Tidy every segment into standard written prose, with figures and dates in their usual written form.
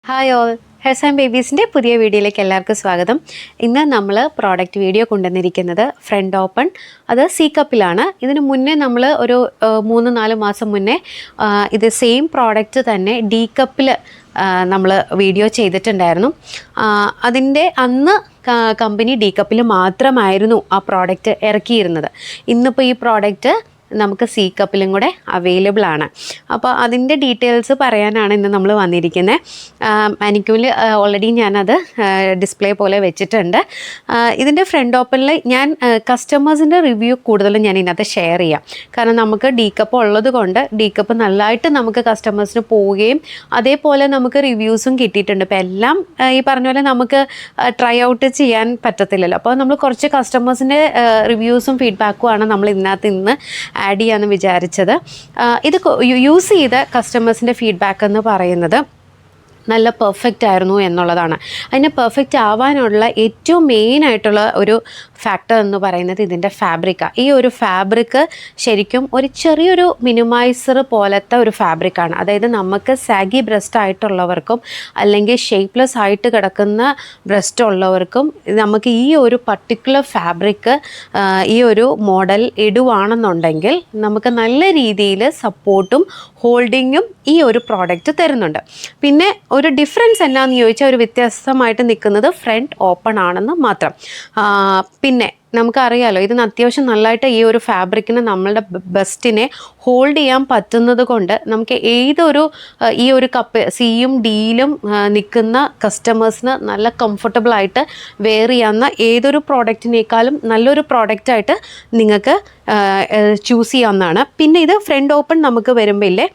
Hi all, hers and ബേബീസിൻ്റെ പുതിയ വീഡിയോയിലേക്ക് എല്ലാവർക്കും സ്വാഗതം. ഇന്ന് നമ്മൾ പ്രോഡക്റ്റ് വീഡിയോ കൊണ്ടുവന്നിരിക്കുന്നത് ഫ്രണ്ട് ഓപ്പൺ, അത് സി കപ്പിലാണ്. ഇതിന് മുന്നേ നമ്മൾ ഒരു 3-4 മാസം മുന്നേ ഇത് സെയിം പ്രോഡക്റ്റ് തന്നെ ഡി കപ്പിൽ നമ്മൾ വീഡിയോ ചെയ്തിട്ടുണ്ടായിരുന്നു. അതിൻ്റെ അന്ന് കമ്പനി ഡി കപ്പിൽ മാത്രമായിരുന്നു ആ പ്രോഡക്റ്റ് ഇറക്കിയിരുന്നത്. ഇന്നിപ്പോൾ ഈ പ്രോഡക്റ്റ് നമുക്ക് സി കപ്പിലും കൂടെ അവൈലബിൾ ആണ്. അപ്പോൾ അതിൻ്റെ ഡീറ്റെയിൽസ് പറയാനാണ് ഇന്ന് നമ്മൾ വന്നിരിക്കുന്നത്. മാനിക്യൂമിൽ ഓൾറെഡി ഞാനത് ഡിസ്പ്ലേ പോലെ വെച്ചിട്ടുണ്ട്. ഇതിൻ്റെ ഫ്രണ്ട് ഓപ്പണിൽ ഞാൻ കസ്റ്റമേഴ്സിൻ്റെ റിവ്യൂ കൂടുതലും ഞാൻ ഇതിനകത്ത് ഷെയർ ചെയ്യാം. കാരണം നമുക്ക് ഡി കപ്പ് ഉള്ളത് കൊണ്ട് ഡി കപ്പ് നല്ലതായിട്ട് നമുക്ക് കസ്റ്റമേഴ്സിന് പോവുകയും അതേപോലെ നമുക്ക് റിവ്യൂസും കിട്ടിയിട്ടുണ്ട്. ഇപ്പോൾ എല്ലാം ഈ പറഞ്ഞ പോലെ നമുക്ക് ട്രൈ ഔട്ട് ചെയ്യാൻ പറ്റത്തില്ലല്ലോ. അപ്പോൾ നമ്മൾ കുറച്ച് കസ്റ്റമേഴ്സിൻ്റെ റിവ്യൂസും ഫീഡ്ബാക്കുമാണ് നമ്മൾ ഇതിനകത്ത് ഇന്ന് ആഡ് ചെയ്യാമെന്ന് വിചാരിച്ചത്. ഇത് യൂസ് ചെയ്ത കസ്റ്റമേഴ്സിൻ്റെ ഫീഡ്ബാക്ക് എന്ന് പറയുന്നത് നല്ല പെർഫെക്റ്റ് ആയിരുന്നു എന്നുള്ളതാണ്. അതിന് പെർഫെക്റ്റ് ആവാനുള്ള ഏറ്റവും മെയിനായിട്ടുള്ള ഒരു ഫാക്ടർ എന്ന് പറയുന്നത് ഇതിൻ്റെ ഫാബ്രിക്കാണ്. ഈ ഒരു ഫാബ്രിക്ക് ശരിക്കും ഒരു ചെറിയൊരു മിനിമൈസർ പോലത്തെ ഒരു ഫാബ്രിക്കാണ്. അതായത് നമുക്ക് സാഗി ബ്രസ്റ്റ് ആയിട്ടുള്ളവർക്കും അല്ലെങ്കിൽ ഷേപ്പ്ലെസ് ആയിട്ട് കിടക്കുന്ന ബ്രസ്റ്റ് ഉള്ളവർക്കും നമുക്ക് ഈ ഒരു പർട്ടിക്കുലർ ഫാബ്രിക്ക് ഈ ഒരു മോഡൽ ഇടുവാണെന്നുണ്ടെങ്കിൽ നമുക്ക് നല്ല രീതിയിൽ സപ്പോർട്ടും ഹോൾഡിങ്ങും ഈ ഒരു പ്രോഡക്റ്റ് തരുന്നുണ്ട്. പിന്നെ ഒരു ഡിഫറൻസ് എന്നാന്ന് ചോദിച്ചാൽ ഒരു വ്യത്യസ്തമായിട്ട് നിൽക്കുന്നത് ഫ്രണ്ട് ഓപ്പൺ ആണെന്ന് മാത്രം. പിന്നെ നമുക്കറിയാലോ, ഇതിന് അത്യാവശ്യം നല്ലതായിട്ട് ഈ ഒരു ഫാബ്രിക്കിന് നമ്മളുടെ ബസ്റ്റിനെ ഹോൾഡ് ചെയ്യാൻ പറ്റുന്നത് കൊണ്ട് നമുക്ക് ഏതൊരു ഈ ഒരു കപ്പ് സിയും ഡിയിലും നിൽക്കുന്ന കസ്റ്റമേഴ്സിന് നല്ല കംഫർട്ടബിളായിട്ട് വെയർ ചെയ്യാവുന്ന ഏതൊരു പ്രോഡക്റ്റിനേക്കാളും നല്ലൊരു പ്രോഡക്റ്റായിട്ട് നിങ്ങൾക്ക് ചൂസ് ചെയ്യാവുന്നതാണ്. പിന്നെ ഇത് ഫ്രണ്ട് ഓപ്പൺ നമുക്ക് വരുമ്പോൾ ഇല്ലേ,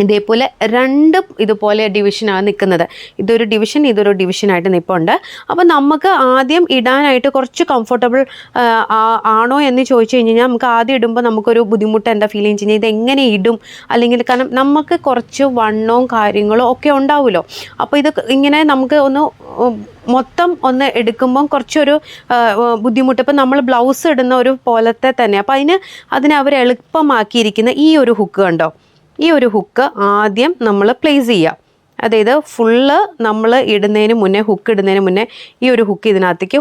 ഇതേപോലെ രണ്ടും ഇതുപോലെ ഡിവിഷനാണ് നിൽക്കുന്നത്. ഇതൊരു ഡിവിഷൻ, ഇതൊരു ഡിവിഷനായിട്ട് നിൽപ്പുണ്ട്. അപ്പോൾ നമുക്ക് ആദ്യം ഇടാനായിട്ട് കുറച്ച് കംഫർട്ടബിൾ ആണോ എന്ന് ചോദിച്ചു കഴിഞ്ഞാൽ നമുക്ക് ആദ്യം ഇടുമ്പോൾ നമുക്കൊരു ബുദ്ധിമുട്ട് എന്താ ഫീൽ ചെയ്യുക കഴിഞ്ഞാൽ ഇതെങ്ങനെ ഇടും, അല്ലെങ്കിൽ കാരണം നമുക്ക് കുറച്ച് വണ്ണവും കാര്യങ്ങളും ഒക്കെ ഉണ്ടാവുമല്ലോ. അപ്പോൾ ഇത് ഇങ്ങനെ നമുക്ക് മൊത്തം ഒന്ന് എടുക്കുമ്പം കുറച്ചൊരു ബുദ്ധിമുട്ട്. ഇപ്പം നമ്മൾ ബ്ലൗസ് ഇടുന്ന ഒരു പോലത്തെ തന്നെ. അപ്പോൾ അതിനെ അവർ എളുപ്പമാക്കിയിരിക്കുന്ന ഈ ഒരു ഹുക്ക് കണ്ടോ, ഈ ഒരു ഹുക്ക് ആദ്യം നമ്മൾ പ്ലേസ് ചെയ്യുക. അതായത് ഫുള്ള് നമ്മൾ ഇടുന്നതിന് മുന്നേ, ഹുക്ക് ഇടുന്നതിന് മുന്നേ ഈ ഒരു ഹുക്ക് ഇതിനകത്തേക്ക്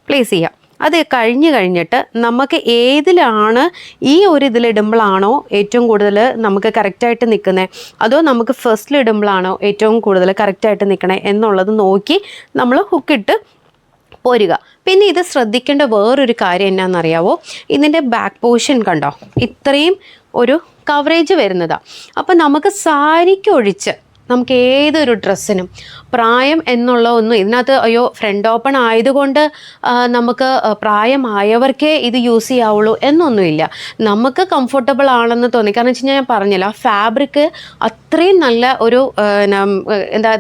പ്ലേസ് ചെയ്യുക. അത് കഴിഞ്ഞിട്ട് നമുക്ക് ഏതിലാണ് ഈ ഒരു ഇതിലിടുമ്പോഴാണോ ഏറ്റവും കൂടുതൽ നമുക്ക് കറക്റ്റായിട്ട് നിൽക്കുന്നത്, അതോ നമുക്ക് ഫസ്റ്റിലിടുമ്പോഴാണോ ഏറ്റവും കൂടുതൽ കറക്റ്റായിട്ട് നിൽക്കണേ എന്നുള്ളത് നോക്കി നമ്മൾ ഹുക്കിട്ട് പോരുക. പിന്നെ ഇത് ശ്രദ്ധിക്കേണ്ട വേറൊരു കാര്യം എന്നാണെന്നറിയാവോ, ഇതിൻ്റെ ബാക്ക് പോർഷൻ കണ്ടോ, ഇത്രയും ഒരു കവറേജ് വരുന്നതാണ്. അപ്പം നമുക്ക് സാരിക്കൊഴിച്ച് നമുക്ക് ഏതൊരു ഡ്രസ്സിനും പ്രായം എന്നുള്ള ഒന്നും ഇതിനകത്ത് ഫ്രണ്ട് ഓപ്പൺ ആയതുകൊണ്ട് നമുക്ക് പ്രായമായവർക്കേ ഇത് യൂസ് ചെയ്യാവുള്ളൂ എന്നൊന്നുമില്ല. നമുക്ക് കംഫർട്ടബിൾ ആണെന്ന് തോന്നി. കാരണം വെച്ച് കഴിഞ്ഞാൽ ഞാൻ പറഞ്ഞല്ലോ, ആ ഫാബ്രിക്ക് അത്രയും നല്ല ഒരു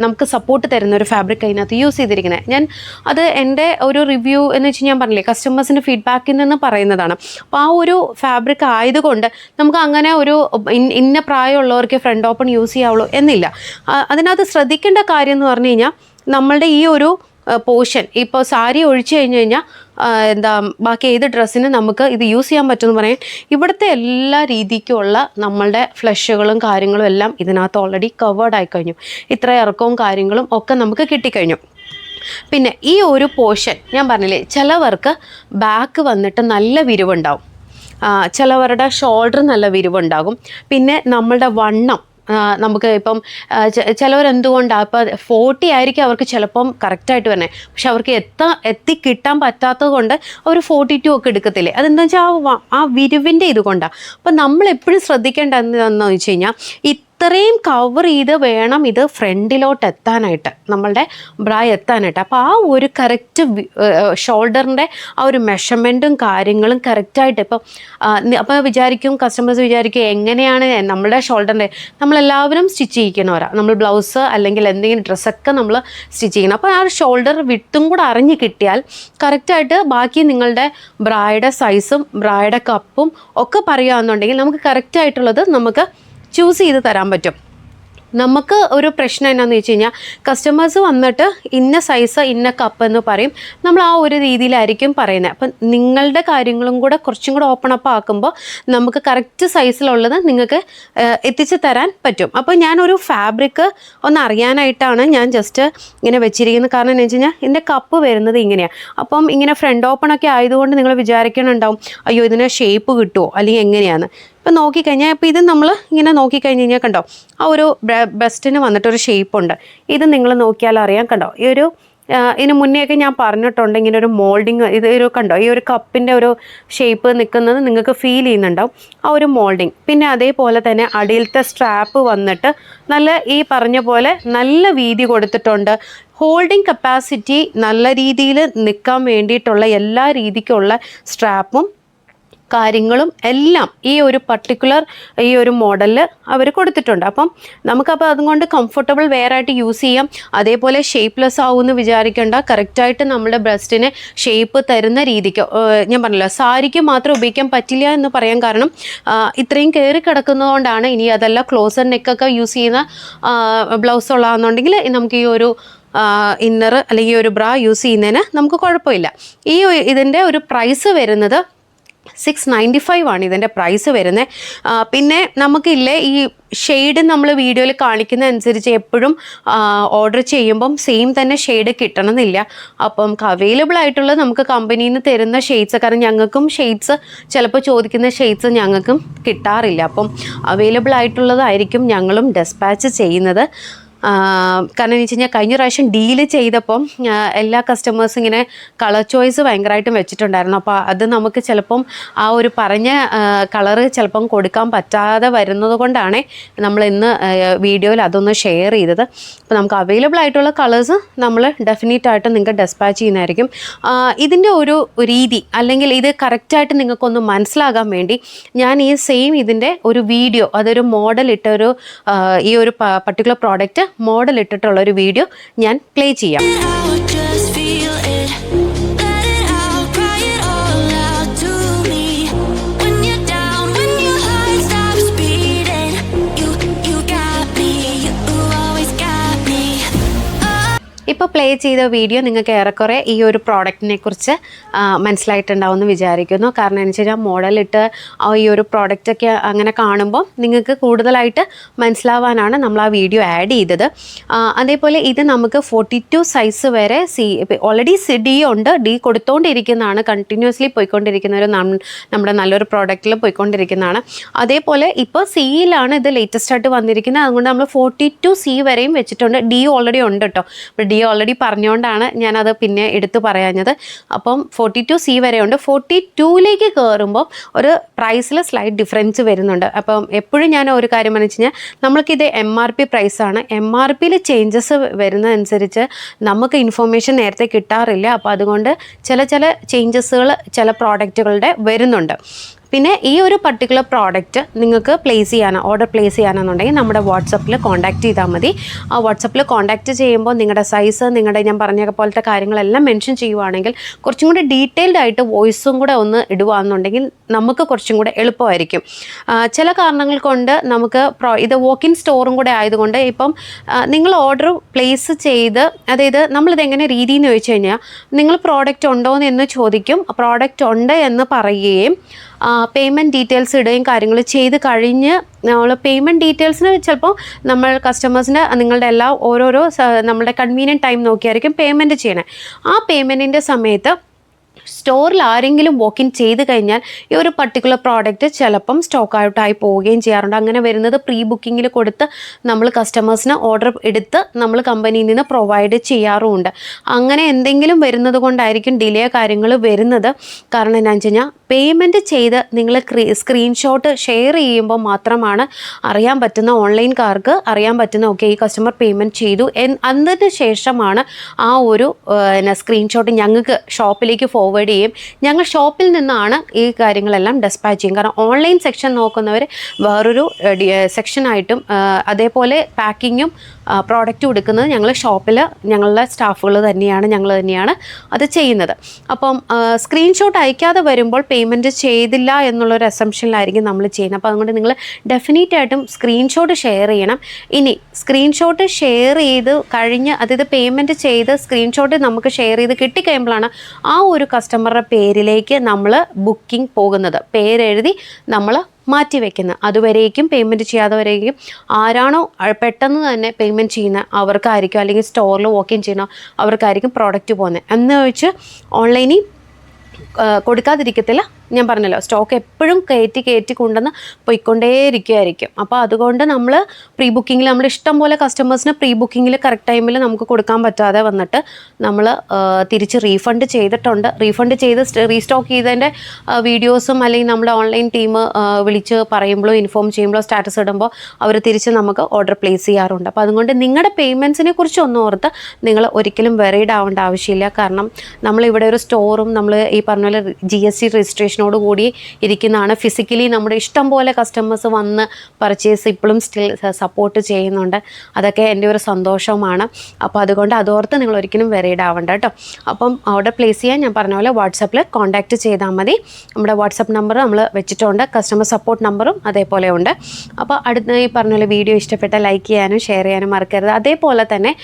നമുക്ക് സപ്പോർട്ട് തരുന്ന ഒരു ഫാബ്രിക് അതിനകത്ത് യൂസ് ചെയ്തിരിക്കുന്നത്. ഞാൻ അത് എൻ്റെ ഒരു റിവ്യൂ എന്ന് വെച്ച് ഞാൻ പറഞ്ഞില്ലേ, കസ്റ്റമേഴ്സിൻ്റെ ഫീഡ്ബാക്കിൽ നിന്ന് പറയുന്നതാണ്. അപ്പോൾ ആ ഒരു ഫാബ്രിക് ആയതുകൊണ്ട് നമുക്ക് അങ്ങനെ ഒരു ഇന്ന പ്രായമുള്ളവർക്ക് ഫ്രണ്ട് ഓപ്പൺ യൂസ് ചെയ്യാവുള്ളൂ എന്നില്ല. അതിനകത്ത് ശ്രദ്ധിക്കേണ്ട കാര്യം എന്ന് പറഞ്ഞു കഴിഞ്ഞാൽ, നമ്മളുടെ ഈ ഒരു പോർഷൻ ഇപ്പോൾ സാരി ഒഴിച്ചു കഴിഞ്ഞ് കഴിഞ്ഞാൽ ബാക്കി ഏത് ഡ്രസ്സിന് നമുക്ക് ഇത് യൂസ് ചെയ്യാൻ പറ്റുമെന്ന് പറയാൻ, ഇവിടുത്തെ എല്ലാ രീതിക്കുള്ള നമ്മളുടെ ഫ്ലഷുകളും കാര്യങ്ങളും എല്ലാം ഇതിനകത്ത് ഓൾറെഡി കവേർഡ് ആയിക്കഴിഞ്ഞു. ഇത്ര ഇറക്കവും കാര്യങ്ങളും ഒക്കെ നമുക്ക് കിട്ടിക്കഴിഞ്ഞു. പിന്നെ ഈ ഒരു പോർഷൻ ഞാൻ പറഞ്ഞില്ലേ, ചിലവർക്ക് ബാക്ക് വന്നിട്ട് നല്ല വിരിവുണ്ടാവും, ചിലവരുടെ ഷോൾഡർ നല്ല വിരിവുണ്ടാകും. പിന്നെ നമ്മളുടെ വണ്ണം നമുക്ക് ഇപ്പം ചിലവരെന്തുകൊണ്ടാണ് ഇപ്പം 40 ആയിരിക്കും അവർക്ക് ചിലപ്പം കറക്റ്റായിട്ട് വരണേ, പക്ഷെ അവർക്ക് എത്തിക്കിട്ടാൻ പറ്റാത്തത് കൊണ്ട് അവർ 42 ഒക്കെ എടുക്കത്തില്ലേ. അതെന്താ വെച്ചാൽ ആ വിരിവിൻ്റെ ഇതുകൊണ്ടാണ്. അപ്പം നമ്മളെപ്പോഴും ശ്രദ്ധിക്കേണ്ട എന്താണെന്ന് വെച്ച് കഴിഞ്ഞാൽ, ഇത്രയും കവർ ചെയ്ത് വേണം ഇത് ഫ്രണ്ടിലോട്ട് എത്താനായിട്ട്, നമ്മളുടെ ബ്രാ എത്താനായിട്ട്. അപ്പോൾ ആ ഒരു കറക്റ്റ് ഷോൾഡറിൻ്റെ ആ ഒരു മെഷർമെൻറ്റും കാര്യങ്ങളും കറക്റ്റായിട്ട് അപ്പോൾ കസ്റ്റമേഴ്സ് വിചാരിക്കും എങ്ങനെയാണ് നമ്മളുടെ ഷോൾഡറിൻ്റെ, നമ്മളെല്ലാവരും സ്റ്റിച്ച് ചെയ്യിക്കണവരാണ്, നമ്മൾ ബ്ലൗസ് അല്ലെങ്കിൽ എന്തെങ്കിലും ഡ്രസ്സൊക്കെ നമ്മൾ സ്റ്റിച്ച് ചെയ്യണം. അപ്പോൾ ആ ഷോൾഡർ വിട്ടും കൂടെ അറിഞ്ഞ് കിട്ടിയാൽ കറക്റ്റായിട്ട് ബാക്കി നിങ്ങളുടെ ബ്രായുടെ സൈസും ബ്രായുടെ കപ്പും ഒക്കെ പറയുകയാണെന്നുണ്ടെങ്കിൽ നമുക്ക് കറക്റ്റായിട്ടുള്ളത് നമുക്ക് ചൂസ് ചെയ്ത് തരാൻ പറ്റും. നമുക്ക് ഒരു പ്രശ്നം എന്നാന്ന് വെച്ച് കഴിഞ്ഞാൽ കസ്റ്റമേഴ്സ് വന്നിട്ട് ഇന്ന സൈസ് ഇന്ന കപ്പ് എന്ന് പറയും, നമ്മൾ ആ ഒരു രീതിയിലായിരിക്കും പറയുന്നത്. അപ്പം നിങ്ങളുടെ കാര്യങ്ങളും കൂടെ കുറച്ചും കൂടെ ഓപ്പൺ അപ്പ് ആക്കുമ്പോൾ നമുക്ക് കറക്റ്റ് സൈസിലുള്ളത് നിങ്ങൾക്ക് എത്തിച്ചു തരാൻ പറ്റും. അപ്പോൾ ഞാനൊരു ഫാബ്രിക് ഒന്ന് അറിയാനായിട്ടാണ് ഞാൻ ജസ്റ്റ് ഇങ്ങനെ വെച്ചിരിക്കുന്നത്. കാരണം എന്ന് വെച്ച് കഴിഞ്ഞാൽ ഇതിൻ്റെ കപ്പ് വരുന്നത് ഇങ്ങനെയാണ്. അപ്പം ഇങ്ങനെ ഫ്രണ്ട് ഓപ്പൺ ഒക്കെ ആയതുകൊണ്ട് നിങ്ങൾ വിചാരിക്കണുണ്ടാവും അയ്യോ ഇതിന് ഷേപ്പ് കിട്ടുമോ അല്ലെങ്കിൽ എങ്ങനെയാണ്. ഇപ്പം നോക്കിക്കഴിഞ്ഞാൽ ഇപ്പോൾ ഇത് നമ്മൾ ഇങ്ങനെ നോക്കിക്കഴിഞ്ഞ് കഴിഞ്ഞാൽ കണ്ടോ ആ ഒരു ബ്രസ്റ്റിന് വന്നിട്ടൊരു ഷേപ്പുണ്ട്. ഇത് നിങ്ങൾ നോക്കിയാൽ അറിയാം. കണ്ടോ ഈ ഒരു ഇതിന് മുന്നേയൊക്കെ ഞാൻ പറഞ്ഞിട്ടുണ്ട് ഇങ്ങനെ ഒരു മോൾഡിങ്, ഇത് ഒരു കണ്ടോ ഈ ഒരു കപ്പിൻ്റെ ഒരു ഷേപ്പ് നിൽക്കുന്നത് നിങ്ങൾക്ക് ഫീൽ ചെയ്യുന്നുണ്ടാവും, ആ ഒരു മോൾഡിങ്. പിന്നെ അതേപോലെ തന്നെ അടിയിലത്തെ സ്ട്രാപ്പ് വന്നിട്ട് നല്ല ഈ പറഞ്ഞ പോലെ നല്ല വീതി കൊടുത്തിട്ടുണ്ട്. ഹോൾഡിങ് കപ്പാസിറ്റി നല്ല രീതിയിൽ നിൽക്കാൻ വേണ്ടിയിട്ടുള്ള എല്ലാ രീതിക്കുള്ള സ്ട്രാപ്പും കാര്യങ്ങളും എല്ലാം ഈ ഒരു പർട്ടിക്കുലർ ഈ ഒരു മോഡലിൽ അവർ കൊടുത്തിട്ടുണ്ട്. അപ്പം നമുക്കപ്പോൾ അതുകൊണ്ട് കംഫർട്ടബിൾ വെയർ ആയിട്ട് യൂസ് ചെയ്യാം. അതേപോലെ ഷേപ്പ്ലെസ് ആവുമെന്ന് വിചാരിക്കേണ്ട, കറക്റ്റായിട്ട് നമ്മുടെ ബ്രസ്റ്റിന് ഷേപ്പ് തരുന്ന രീതിക്ക് ഞാൻ പറഞ്ഞല്ലോ സാരിക്ക് മാത്രം ഉപയോഗിക്കാൻ പറ്റില്ല എന്ന് പറയാൻ കാരണം ഇത്രയും കയറി കിടക്കുന്നതുകൊണ്ടാണ്. ഇനി അതല്ല ക്ലോസർ നെക്കൊക്കെ യൂസ് ചെയ്യുന്ന ബ്ലൗസ് ഉള്ളതാണെന്നുണ്ടെങ്കിൽ നമുക്ക് ഈ ഒരു ഇന്നർ അല്ലെങ്കിൽ ഒരു ബ്രാ യൂസ് ചെയ്യുന്നതിന് നമുക്ക് കുഴപ്പമില്ല. ഈ ഇതിൻ്റെ ഒരു പ്രൈസ് വരുന്നത് 695 ആണ് ഇതിൻ്റെ പ്രൈസ് വരുന്നത്. പിന്നെ നമുക്കില്ലേ ഈ ഷെയ്ഡ് നമ്മൾ വീഡിയോയിൽ കാണിക്കുന്ന അനുസരിച്ച് എപ്പോഴും ഓർഡർ ചെയ്യുമ്പം സെയിം തന്നെ ഷെയ്ഡ് കിട്ടണമെന്നില്ല. അപ്പം അവൈലബിൾ ആയിട്ടുള്ള നമുക്ക് കമ്പനിയിൽ നിന്ന് തരുന്ന ഷെയ്ഡ്സ്, കാരണം ഞങ്ങൾക്കും ഷെയ്ഡ്സ് ചിലപ്പോൾ ചോദിക്കുന്ന ഷെയ്ഡ്സ് ഞങ്ങൾക്കും കിട്ടാറില്ല. അപ്പം അവൈലബിൾ ആയിട്ടുള്ളതായിരിക്കും ഞങ്ങളും ഡെസ്പാച്ച് ചെയ്യുന്നത്. കാരണം എന്ന് വെച്ച് കഴിഞ്ഞാൽ കഴിഞ്ഞ പ്രാവശ്യം ഡീല് ചെയ്തപ്പം എല്ലാ കസ്റ്റമേഴ്സും ഇങ്ങനെ കളർ ചോയ്സ് ഭയങ്കരമായിട്ടും വെച്ചിട്ടുണ്ടായിരുന്നു. അപ്പോൾ അത് നമുക്ക് ചിലപ്പം ആ ഒരു പറഞ്ഞ കളറ് ചിലപ്പം കൊടുക്കാൻ പറ്റാതെ വരുന്നത് കൊണ്ടാണ് നമ്മൾ ഇന്ന് വീഡിയോയിൽ അതൊന്ന് ഷെയർ ചെയ്തത്. അപ്പോൾ നമുക്ക് അവൈലബിൾ ആയിട്ടുള്ള കളേഴ്സ് നമ്മൾ ഡെഫിനറ്റായിട്ട് നിങ്ങൾക്ക് ഡെസ്പാച്ച് ചെയ്യുന്നതായിരിക്കും. ഇതിൻ്റെ ഒരു രീതി അല്ലെങ്കിൽ ഇത് കറക്റ്റായിട്ട് നിങ്ങൾക്കൊന്ന് മനസ്സിലാകാൻ വേണ്ടി ഞാൻ ഈ സെയിം ഇതിൻ്റെ ഒരു വീഡിയോ, അതൊരു മോഡൽ ഇട്ടൊരു ഈ ഒരു പർട്ടിക്കുലർ പ്രോഡക്റ്റ് മോഡൽ ഇട്ടിട്ടുള്ളൊരു വീഡിയോ ഞാൻ പ്ലേ ചെയ്യാം. ഇപ്പോൾ പ്ലേ ചെയ്ത വീഡിയോ നിങ്ങൾക്ക് ഏറെക്കുറെ ഈ ഒരു പ്രോഡക്റ്റിനെ കുറിച്ച് മനസ്സിലായിട്ടുണ്ടാവുമെന്ന് വിചാരിക്കുന്നു. കാരണം എന്ന് വെച്ച് കഴിഞ്ഞാൽ മോഡലിട്ട് ഈ ഒരു പ്രോഡക്റ്റൊക്കെ അങ്ങനെ കാണുമ്പോൾ നിങ്ങൾക്ക് കൂടുതലായിട്ട് മനസ്സിലാവാനാണ് നമ്മൾ ആ വീഡിയോ ആഡ് ചെയ്തത്. അതേപോലെ ഇത് നമുക്ക് 42 സൈസ് വരെ ഓൾറെഡി ഡി ഉണ്ട്, ഡി കൊടുത്തുകൊണ്ടിരിക്കുന്നതാണ്, കണ്ടിന്യൂസ്ലി പോയിക്കൊണ്ടിരിക്കുന്ന ഒരു നമ്മുടെ നല്ലൊരു പ്രോഡക്റ്റിൽ പോയിക്കൊണ്ടിരിക്കുന്നതാണ്. അതേപോലെ ഇപ്പോൾ സിയിലാണ് ഇത് ലേറ്റസ്റ്റ് ആയിട്ട് വന്നിരിക്കുന്നത്. അതുകൊണ്ട് നമ്മൾ 42C വരെയും വെച്ചിട്ടുണ്ട്. ഡി ഓൾറെഡി ഉണ്ട് കേട്ടോ. ഡി ഓൾറെഡി പറഞ്ഞുകൊണ്ടാണ് ഞാനത് പിന്നെ എടുത്തു പറയാഞ്ഞത്. അപ്പം 42C വരെയുണ്ട്. 42ലേക്ക് കയറുമ്പോൾ ഒരു പ്രൈസിൽ സ്ലൈറ്റ് ഡിഫറൻസ് വരുന്നുണ്ട്. അപ്പം എപ്പോഴും ഞാൻ ഒരു കാര്യം എന്ന് വെച്ച് കഴിഞ്ഞാൽ നമ്മൾക്കിത് MRP പ്രൈസാണ്. MRPയിൽ ചേഞ്ചസ് വരുന്നതനുസരിച്ച് നമുക്ക് ഇൻഫോർമേഷൻ നേരത്തെ കിട്ടാറില്ല. അപ്പോൾ അതുകൊണ്ട് ചില ചേഞ്ചസുകൾ ചില പ്രോഡക്റ്റുകളുടെ വരുന്നുണ്ട്. പിന്നെ ഈ ഒരു പർട്ടിക്കുലർ പ്രോഡക്റ്റ് നിങ്ങൾക്ക് ഓർഡർ പ്ലേസ് ചെയ്യാനെന്നുണ്ടെങ്കിൽ നമ്മുടെ വാട്സപ്പിൽ കോൺടാക്റ്റ് ചെയ്താൽ മതി. ആ വാട്സപ്പിൽ കോൺടാക്റ്റ് ചെയ്യുമ്പോൾ നിങ്ങളുടെ സൈസ്, നിങ്ങളുടെ ഞാൻ പറഞ്ഞ പോലത്തെ കാര്യങ്ങളെല്ലാം മെൻഷൻ ചെയ്യുവാണെങ്കിൽ കുറച്ചും കൂടി ഡീറ്റെയിൽഡ് ആയിട്ട് വോയിസും കൂടെ ഒന്ന് ഇടുകയാണെന്നുണ്ടെങ്കിൽ നമുക്ക് കുറച്ചും കൂടെ എളുപ്പമായിരിക്കും. ചില കാരണങ്ങൾ കൊണ്ട് നമുക്ക് ഇത് വോക്ക് ഇൻ സ്റ്റോറും കൂടെ ആയതുകൊണ്ട് ഇപ്പം നിങ്ങൾ ഓർഡർ പ്ലേസ് ചെയ്ത്, അതായത് നമ്മളിതെങ്ങനെ രീതി എന്ന് ചോദിച്ചു കഴിഞ്ഞാൽ നിങ്ങൾ പ്രോഡക്റ്റ് ഉണ്ടോ എന്ന് ചോദിക്കും. പ്രോഡക്റ്റ് ഉണ്ട് എന്ന് പറയുകയും പേയ്മെൻറ്റ് ഡീറ്റെയിൽസ് ഇടുകയും കാര്യങ്ങൾ ചെയ്ത് കഴിഞ്ഞ് നമ്മൾ പേയ്മെൻറ്റ് ഡീറ്റെയിൽസിന് ചിലപ്പോൾ നമ്മൾ കസ്റ്റമേഴ്സിൻ്റെ നിങ്ങളുടെ ഓരോരോ നമ്മുടെ കൺവീനിയൻറ്റ് ടൈം നോക്കിയായിരിക്കും പേയ്മെൻറ്റ് ചെയ്യണേ. ആ പേയ്മെൻറ്റിൻ്റെ സമയത്ത് സ്റ്റോറിൽ ആരെങ്കിലും വോക്ക് ഇൻ ചെയ്ത് കഴിഞ്ഞാൽ ഈ ഒരു പർട്ടിക്കുലർ പ്രോഡക്റ്റ് ചിലപ്പം സ്റ്റോക്ക് ഔട്ടായി പോവുകയും ചെയ്യാറുണ്ട്. അങ്ങനെ വരുന്നത് പ്രീ ബുക്കിങ്ങിൽ കൊടുത്ത് നമ്മൾ കസ്റ്റമേഴ്സിന് ഓർഡർ എടുത്ത് നമ്മൾ കമ്പനിയിൽ നിന്ന് പ്രൊവൈഡ് ചെയ്യാറുമുണ്ട്. അങ്ങനെ എന്തെങ്കിലും വരുന്നത് കൊണ്ടായിരിക്കും ഡിലേ കാര്യങ്ങൾ വരുന്നത്. കാരണം എന്താണെന്ന് വെച്ച് കഴിഞ്ഞാൽ പേയ്മെൻറ്റ് ചെയ്ത് നിങ്ങൾ സ്ക്രീൻഷോട്ട് ഷെയർ ചെയ്യുമ്പോൾ മാത്രമാണ് അറിയാൻ പറ്റുന്ന, ഓൺലൈൻകാർക്ക് അറിയാൻ പറ്റുന്ന ഓക്കെ ഈ കസ്റ്റമർ പേയ്മെൻറ്റ് ചെയ്തു അതിന് ശേഷമാണ് ആ ഒരു സ്ക്രീൻഷോട്ട് ഞങ്ങൾക്ക് ഷോപ്പിലേക്ക് ഫോർവേഡ് ചെയ്യും. ഞങ്ങൾ ഷോപ്പിൽ നിന്നാണ് ഈ കാര്യങ്ങളെല്ലാം ഡെസ്പാച്ച് ചെയ്യും. കാരണം ഓൺലൈൻ സെക്ഷൻ നോക്കുന്നവർ വേറൊരു സെക്ഷനായിട്ടും അതേപോലെ പാക്കിങ്ങും പ്രോഡക്റ്റ് കൊടുക്കുന്നത് ഞങ്ങൾ ഷോപ്പിൽ ഞങ്ങളുടെ സ്റ്റാഫുകൾ തന്നെയാണ്, ഞങ്ങൾ തന്നെയാണ് അത് ചെയ്യുന്നത്. അപ്പം സ്ക്രീൻഷോട്ട് അയക്കാതെ വരുമ്പോൾ പേയ്മെൻറ്റ് ചെയ്തില്ല എന്നുള്ളൊരു അസംഷനിലായിരിക്കും നമ്മൾ ചെയ്യുന്നത്. അപ്പോൾ അതുകൊണ്ട് നിങ്ങൾ ഡെഫിനറ്റായിട്ടും സ്ക്രീൻഷോട്ട് ഷെയർ ചെയ്യണം. ഇനി സ്ക്രീൻഷോട്ട് ഷെയർ ചെയ്ത് കഴിഞ്ഞ് അതായത് പേയ്മെൻറ്റ് ചെയ്ത് സ്ക്രീൻഷോട്ട് നമുക്ക് ഷെയർ ചെയ്ത് കിട്ടിക്കഴിയുമ്പോഴാണ് ആ ഒരു കസ്റ്റമറുടെ പേരിലേക്ക് നമ്മൾ ബുക്കിംഗ് പോകുന്നത്, പേരെഴുതി നമ്മൾ മാറ്റി വയ്ക്കുന്നത്. അതുവരേക്കും പേയ്മെൻറ്റ് ചെയ്യാത്തവരേക്കും ആരാണോ പെട്ടെന്ന് തന്നെ പേയ്മെൻറ്റ് ചെയ്യുന്ന അവർക്കായിരിക്കും, അല്ലെങ്കിൽ സ്റ്റോറിൽ വോക്ക് ഇൻ ചെയ്യുന്ന അവർക്കായിരിക്കും പ്രോഡക്റ്റ് പോകുന്നത്. എന്ന് വെച്ച് ഓൺലൈനിൽ കൊടുക്കാതിരിക്കത്തില്ല. ഞാൻ പറഞ്ഞല്ലോ, സ്റ്റോക്ക് എപ്പോഴും കയറ്റി കൊണ്ടുവന്ന് പോയിക്കൊണ്ടേയിരിക്കുമായിരിക്കും. അപ്പോൾ അതുകൊണ്ട് നമ്മൾ പ്രീ ബുക്കിങ്ങിൽ നമ്മുടെ ഇഷ്ടം പോലെ കസ്റ്റമേഴ്സിന് പ്രീ ബുക്കിങ്ങിൽ കറക്റ്റ് ടൈമിൽ നമുക്ക് കൊടുക്കാൻ പറ്റാതെ വന്നിട്ട് നമ്മൾ തിരിച്ച് റീഫണ്ട് ചെയ്തിട്ടുണ്ട്. റീഫണ്ട് ചെയ്ത് റീസ്റ്റോക്ക് ചെയ്തതിൻ്റെ വീഡിയോസും അല്ലെങ്കിൽ നമ്മുടെ ഓൺലൈൻ ടീം വിളിച്ച് പറയുമ്പോഴോ ഇൻഫോം ചെയ്യുമ്പോഴോ സ്റ്റാറ്റസ് ഇടുമ്പോൾ അവർ തിരിച്ച് നമുക്ക് ഓർഡർ പ്ലേസ് ചെയ്യാറുണ്ട്. അപ്പോൾ അതുകൊണ്ട് നിങ്ങളുടെ പേയ്മെൻറ്റ്സിനെ കുറിച്ച് ഒന്നും ഓർത്ത് നിങ്ങൾ ഒരിക്കലും വെറീഡ് ആവേണ്ട ആവശ്യമില്ല. കാരണം നമ്മളിവിടെ ഒരു സ്റ്റോറും നമ്മൾ ഈ പറഞ്ഞ പോലെ GST രജിസ്ട്രേഷനോട് കൂടി ഇരിക്കുന്നതാണ്. ഫിസിക്കലി നമ്മുടെ ഇഷ്ടം പോലെ കസ്റ്റമേഴ്സ് വന്ന് പർച്ചേസ് ഇപ്പോഴും സ്റ്റിൽ സപ്പോർട്ട് ചെയ്യുന്നുണ്ട്. അതൊക്കെ എൻ്റെ ഒരു സന്തോഷമാണ്. അപ്പോൾ അതുകൊണ്ട് അതോർത്ത് നിങ്ങൾ ഒരിക്കലും വെറീഡ് ആവണ്ട കേട്ടോ. അപ്പം ഓർഡർ പ്ലേസ് ചെയ്യാൻ ഞാൻ പറഞ്ഞ പോലെ വാട്സപ്പിൽ കോൺടാക്റ്റ് ചെയ്താൽ മതി. നമ്മുടെ വാട്സപ്പ് നമ്പർ നമ്മൾ വെച്ചിട്ടുണ്ട്, കസ്റ്റമർ സപ്പോർട്ട് നമ്പറും അതേപോലെ ഉണ്ട്. അപ്പോൾ അടുത്ത ഈ പറഞ്ഞ പോലെ വീഡിയോ ഇഷ്ടപ്പെട്ട ലൈക്ക് ചെയ്യാനും ഷെയർ ചെയ്യാനും മറക്കരുത്. അതേപോലെ തന്നെ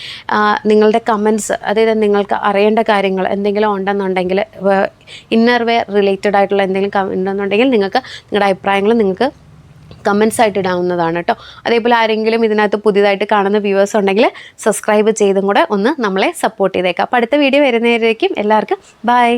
നിങ്ങളുടെ കമൻറ്റ്സ്, അതായത് നിങ്ങൾക്ക് അറിയേണ്ട കാര്യങ്ങൾ എന്തെങ്കിലും ഉണ്ടെന്നുണ്ടെങ്കിൽ ഇന്നർ വെയർ റിലേറ്റഡ് ആയിട്ടുള്ള എന്തെങ്കിലും ഉണ്ടെന്നുണ്ടെങ്കിൽ നിങ്ങൾക്ക് നിങ്ങളുടെ അഭിപ്രായങ്ങൾ നിങ്ങൾക്ക് കമൻസ് ആയിട്ട് ഇടാവുന്നതാണ് കേട്ടോ. അതേപോലെ ആരെങ്കിലും ഇതിനകത്ത് പുതിയതായിട്ട് കാണുന്ന വ്യൂവേഴ്സ് ഉണ്ടെങ്കിൽ സബ്സ്ക്രൈബ് ചെയ്തും കൂടെ ഒന്ന് നമ്മളെ സപ്പോർട്ട് ചെയ്തേക്കാം. അപ്പോൾ അടുത്ത വീഡിയോ വരുന്നവരേക്കും എല്ലാവർക്കും ബൈ.